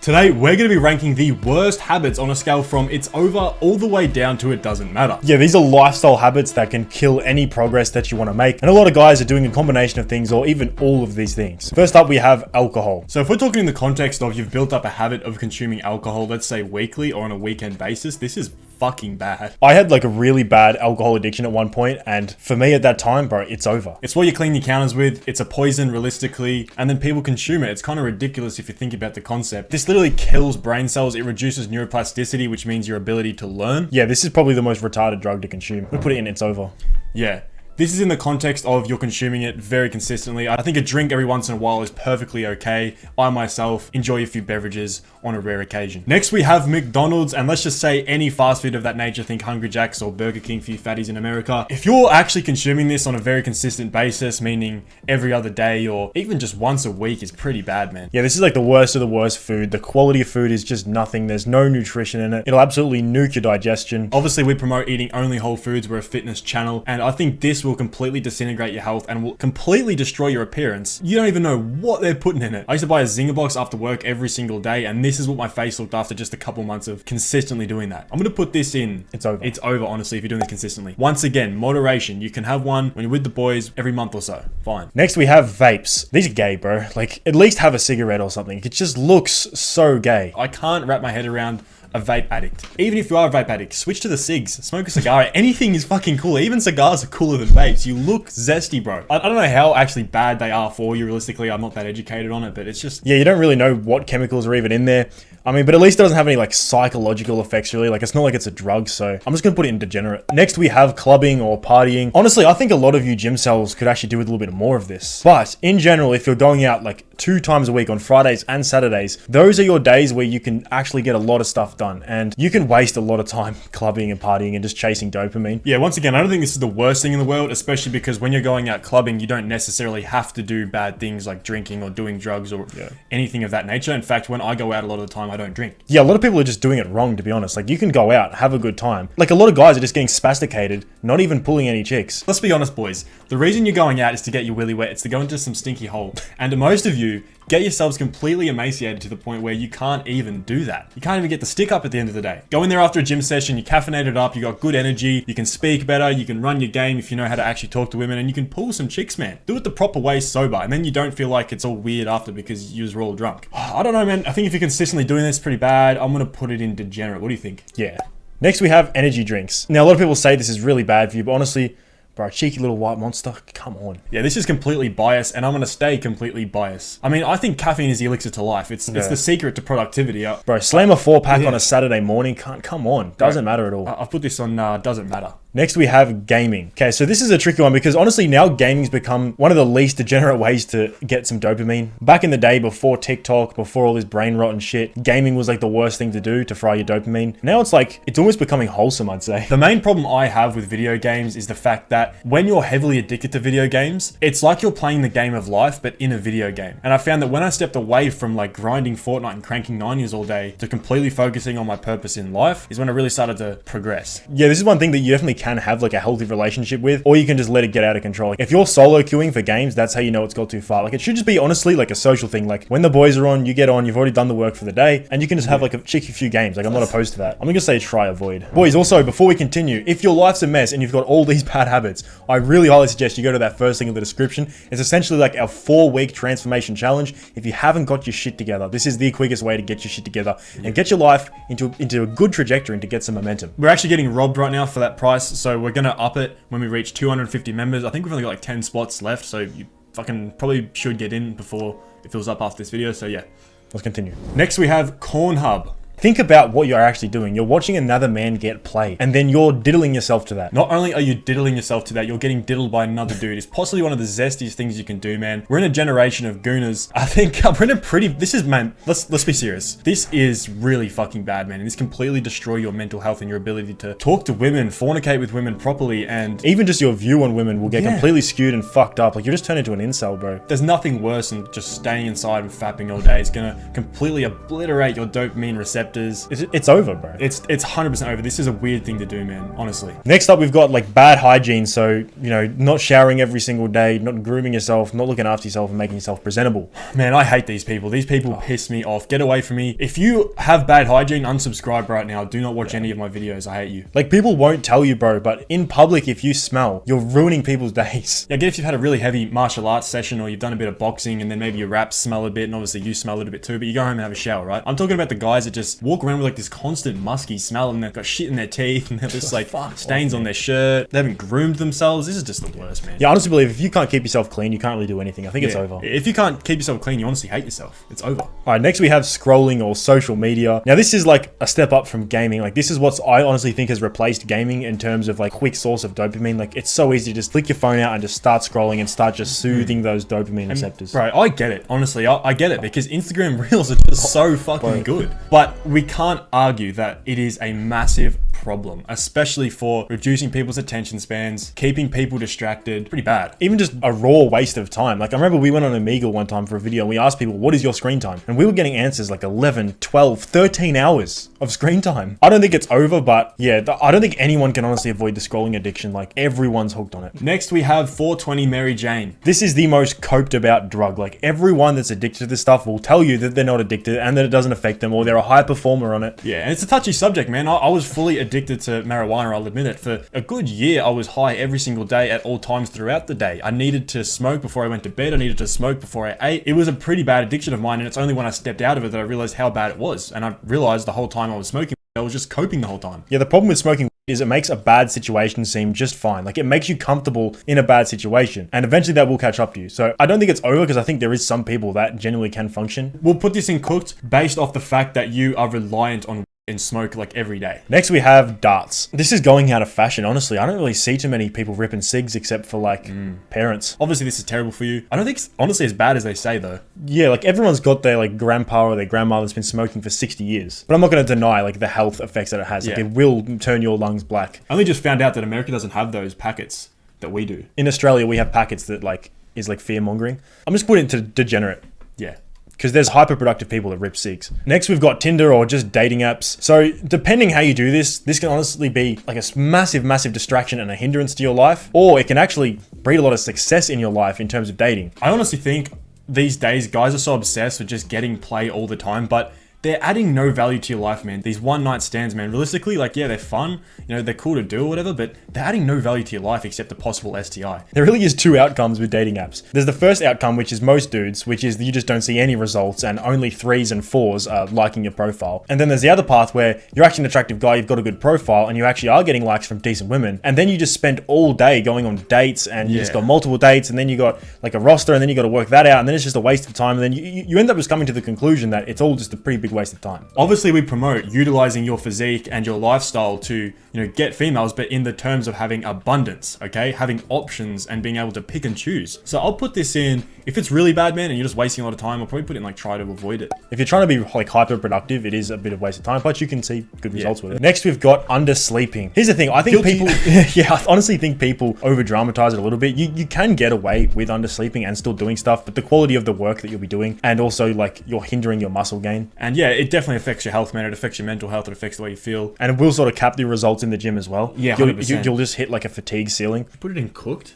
Today, we're going to be ranking the worst habits on a scale from it's over all the way down to it doesn't matter. Yeah, these are lifestyle habits that can kill any progress that you want to make. And a lot of guys are doing a combination of things or even all of these things. First up, we have alcohol. So if we're talking in the context of you've built up a habit of consuming alcohol, let's say weekly or on a weekend basis, this is fucking bad. I had like a really bad alcohol addiction at one point, and for me at that time, bro, it's over. It's what you clean your counters with, it's a poison realistically, and then people consume it. It's kind of ridiculous if you think about the concept. This literally kills brain cells, it reduces neuroplasticity, which means your ability to learn. Yeah, this is probably the most retarded drug to consume. We put it in, it's over. Yeah. This is in the context of you're consuming it very consistently. I think a drink every once in a while is perfectly okay. I myself enjoy a few beverages on a rare occasion. Next we have McDonald's, and let's just say any fast food of that nature, think Hungry Jack's or Burger King for you fatties in America. If you're actually consuming this on a very consistent basis, meaning every other day or even just once a week, is pretty bad, man. Yeah, this is like the worst of the worst food. The quality of food is just nothing. There's no nutrition in it. It'll absolutely nuke your digestion. Obviously we promote eating only whole foods. We're a fitness channel, and I think this will completely disintegrate your health and will completely destroy your appearance. You don't even know what they're putting in it. I used to buy a Zinger box after work every single day, and this is what my face looked after just a couple months of consistently doing that. I'm gonna put this in. It's over. It's over, honestly, if you're doing this consistently. Once again, moderation. You can have one when you're with the boys every month or so. Fine. Next we have vapes. These are gay, bro. Like, at least have a cigarette or something. It just looks so gay. I can't wrap my head around a vape addict. Even if you are a vape addict, switch to the cigs, smoke a cigar. Anything is fucking cool. Even cigars are cooler than vapes. You look zesty, bro. I don't know how actually bad they are for you. Realistically, I'm not that educated on it, but it's just... Yeah, you don't really know what chemicals are even in there. I mean, but at least it doesn't have any like psychological effects really. Like, it's not like it's a drug, so I'm just gonna put it in degenerate. Next we have clubbing or partying. Honestly, I think a lot of you gym cells could actually do with a little bit more of this. But in general, if you're going out like 2 times a week on Fridays and Saturdays, those are your days where you can actually get a lot of stuff done, and you can waste a lot of time clubbing and partying and just chasing dopamine. Yeah, once again, I don't think this is the worst thing in the world, especially because when you're going out clubbing, you don't necessarily have to do bad things like drinking or doing drugs or anything of that nature. In fact, when I go out a lot of the time, I don't drink. Yeah, a lot of people are just doing it wrong, to be honest. Like, you can go out, have a good time. Like, a lot of guys are just getting spasticated, not even pulling any chicks. Let's be honest, boys. The reason you're going out is to get your willy wet. It's to go into some stinky hole. And most of you get yourselves completely emaciated to the point where you can't even do that. You can't even get the stick up at the end of the day. Go in there after a gym session, you caffeinated up, you got good energy, you can speak better, you can run your game if you know how to actually talk to women, and you can pull some chicks, man. Do it the proper way sober, and then you don't feel like it's all weird after because you was all drunk. I don't know, man. I think if you're consistently doing this, pretty bad. I'm gonna put it in degenerate. What do you think? Yeah. Next we have energy drinks. Now, a lot of people say this is really bad for you, but honestly, bro, cheeky little white monster, come on. Yeah, this is completely biased, and I'm going to stay completely biased. I mean, I think caffeine is the elixir to life. It's the secret to productivity. Bro, slam a 4-pack on a Saturday morning, come on. Doesn't matter at all. I've put this on doesn't matter. Next we have gaming. Okay, so this is a tricky one because honestly now gaming's become one of the least degenerate ways to get some dopamine. Back in the day, before TikTok, before all this brain rot and shit, gaming was like the worst thing to do to fry your dopamine. Now it's like, it's almost becoming wholesome, I'd say. The main problem I have with video games is the fact that when you're heavily addicted to video games, it's like you're playing the game of life, but in a video game. And I found that when I stepped away from like grinding Fortnite and cranking 90s all day to completely focusing on my purpose in life is when I really started to progress. Yeah, this is one thing that you definitely can have like a healthy relationship with, or you can just let it get out of control. If you're solo queuing for games, that's how you know it's got too far. Like, it should just be honestly like a social thing. Like, when the boys are on, you get on, you've already done the work for the day, and you can just have like a cheeky few games. Like, I'm not opposed to that. I'm gonna say try avoid. Boys, also, before we continue, if your life's a mess and you've got all these bad habits, I really highly suggest you go to that first link in the description. It's essentially like our 4-week transformation challenge. If you haven't got your shit together, this is the quickest way to get your shit together and get your life into a good trajectory and to get some momentum. We're actually getting robbed right now for that price, so we're gonna up it when we reach 250 members. I think we've only got like 10 spots left, so you fucking probably should get in before it fills up after this video, so yeah. Let's continue. Next we have Cornhub. Think about what you're actually doing. You're watching another man get play, and then you're diddling yourself to that. Not only are you diddling yourself to that, you're getting diddled by another dude. It's possibly one of the zestiest things you can do, man. We're in a generation of gooners. I think we're in a pretty... This is, man, let's be serious. This is really fucking bad, man. And this completely destroy your mental health and your ability to talk to women, fornicate with women properly, and... even just your view on women will get completely skewed and fucked up. Like, you just turn into an incel, bro. There's nothing worse than just staying inside and fapping all day. It's gonna completely obliterate your dopamine receptors receptors. It's over, bro. It's 100% over. This is a weird thing to do, man, honestly. Next up, we've got like bad hygiene. So, you know, not showering every single day, not grooming yourself, not looking after yourself and making yourself presentable. Man, I hate these people. These people piss me off. Get away from me. If you have bad hygiene, unsubscribe right now. Do not watch any of my videos. I hate you. Like, people won't tell you, bro, but in public, if you smell, you're ruining people's days. Yeah, I guess if you've had a really heavy martial arts session or you've done a bit of boxing and then maybe your wraps smell a bit and obviously you smell a little bit too, but you go home and have a shower, right? I'm talking about the guys that just walk around with like this constant musky smell and they've got shit in their teeth and they're just like stains on their shirt. They haven't groomed themselves. This is just the worst, man. Yeah, I honestly believe if you can't keep yourself clean, you can't really do anything. I think it's over. If you can't keep yourself clean, you honestly hate yourself. It's over. All right, next we have scrolling or social media. Now, this is like a step up from gaming. Like, this is what I honestly think has replaced gaming in terms of like quick source of dopamine. Like, it's so easy to just flick your phone out and just start scrolling and start just soothing those dopamine receptors. Bro, I get it. Honestly, I get it because Instagram Reels are just so fucking good. But we can't argue that it is a massive problem, especially for reducing people's attention spans, keeping people distracted. Pretty bad. Even just a raw waste of time. Like, I remember we went on Omegle one time for a video and we asked people, what is your screen time? And we were getting answers like 11, 12, 13 hours of screen time. I don't think it's over, but yeah, I don't think anyone can honestly avoid the scrolling addiction. Like, everyone's hooked on it. Next, we have 420 Mary Jane. This is the most coped about drug. Like, everyone that's addicted to this stuff will tell you that they're not addicted and that it doesn't affect them or they're a high performer on it. Yeah, and it's a touchy subject, man. I was fully addicted to marijuana, I'll admit it. For a good year, I was high every single day at all times throughout the day. I needed to smoke before I went to bed. I needed to smoke before I ate. It was a pretty bad addiction of mine, and it's only when I stepped out of it that I realized how bad it was. And I realized the whole time I was smoking, I was just coping the whole time. Yeah, the problem with smoking is it makes a bad situation seem just fine. Like, it makes you comfortable in a bad situation, and eventually that will catch up to you. So I don't think it's over because I think there is some people that genuinely can function. We'll put this in cooked based off the fact that you are reliant on and smoke like every day. Next we have darts. This is going out of fashion, honestly. I don't really see too many people ripping cigs except for like parents. Obviously this is terrible for you. I don't think it's honestly as bad as they say though. Yeah, like everyone's got their like grandpa or their grandmother that's been smoking for 60 years. But I'm not going to deny like the health effects that it has. Like, it will turn your lungs black. I only just found out that America doesn't have those packets that we do. In Australia we have packets that like is like fear mongering. I'm just putting it to degenerate. Yeah. Because there's hyper-productive people that rip cigs. Next, we've got Tinder or just dating apps. So depending how you do this can honestly be like a massive, massive distraction and a hindrance to your life, or it can actually breed a lot of success in your life in terms of dating. I honestly think these days guys are so obsessed with just getting play all the time, but they're adding no value to your life, man. These one night stands, man, realistically, like, yeah, they're fun, you know, they're cool to do or whatever, but they're adding no value to your life except a possible STI. There really is two outcomes with dating apps. There's the first outcome, which is most dudes, which is you just don't see any results and only 3s and 4s are liking your profile. And then there's the other path where you're actually an attractive guy, you've got a good profile, and you actually are getting likes from decent women. And then you just spend all day going on dates and you just got multiple dates, and then you got like a roster, and then you got to work that out, and then it's just a waste of time. And then you end up just coming to the conclusion that it's all just a pretty big waste of time. Obviously, we promote utilizing your physique and your lifestyle to, you know, get females, but in the terms of having abundance, okay? Having options and being able to pick and choose. So I'll put this in, if it's really bad, man, and you're just wasting a lot of time, I'll probably put it in like try to avoid it. If you're trying to be like hyper productive, it is a bit of waste of time, but you can see good results with it. Next, we've got undersleeping. Here's the thing, I think people, yeah, I honestly think people over dramatize it a little bit. You can get away with undersleeping and still doing stuff, but the quality of the work that you'll be doing, and also like you're hindering your muscle gain. And yeah, it definitely affects your health, man. It affects your mental health. It affects the way you feel. And it will sort of cap the results in the gym as well. Yeah, 100%. You'll just hit like a fatigue ceiling. Put it in cooked.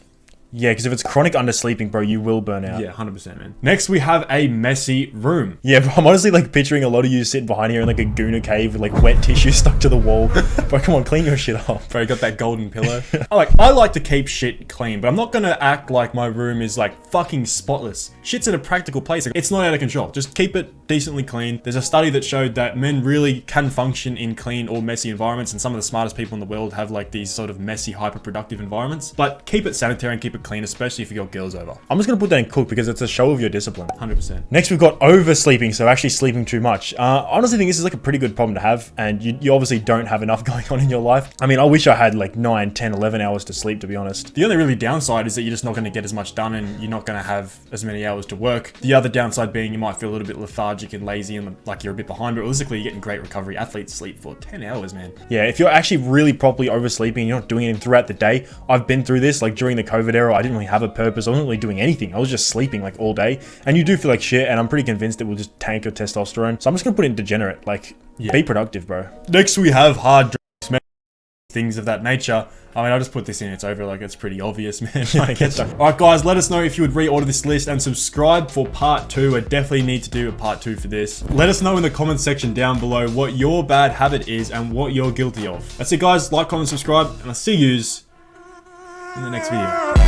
Yeah, because if it's chronic undersleeping, bro, you will burn out. Yeah, 100%, man. Next, we have a messy room. Yeah, bro, I'm honestly like picturing a lot of you sitting behind here in like a Guna cave with like wet tissue stuck to the wall. Bro, come on, clean your shit up. Bro, you got that golden pillow. I like to keep shit clean, but I'm not gonna act like my room is like fucking spotless. Shit's in a practical place. It's not out of control. Just keep it decently clean. There's a study that showed that men really can function in clean or messy environments, and some of the smartest people in the world have like these sort of messy, hyper-productive environments. But keep it sanitary and keep it clean, especially if you got girls over. I'm just gonna put that in cook because it's a show of your discipline. 100%. Next, we've got oversleeping, so actually sleeping too much. I honestly think this is like a pretty good problem to have, and you obviously don't have enough going on in your life. I mean, I wish I had like 9, 10, 11 hours to sleep, to be honest. The only really downside is that you're just not going to get as much done and you're not going to have as many hours to work. The other downside being you might feel a little bit lethargic and lazy and like you're a bit behind, but realistically you're getting great recovery. Athletes sleep for 10 hours, man. Yeah, if you're actually really properly oversleeping and you're not doing anything throughout the day, I've been through this. Like during the COVID era, I didn't really have a purpose. I wasn't really doing anything. I was just sleeping like all day. And you do feel like shit, and I'm pretty convinced it will just tank your testosterone. So I'm just gonna put it in degenerate. Like, be productive, bro. Next we have hard drugs, things of that nature. I mean, I'll just put this in, it's over, like, it's pretty obvious, man. Alright guys, let us know if you would reorder this list and subscribe for part 2. I definitely need to do a part 2 for this. Let us know in the comments section down below what your bad habit is and what you're guilty of. That's it guys, like, comment, subscribe, and I'll see yous in the next video.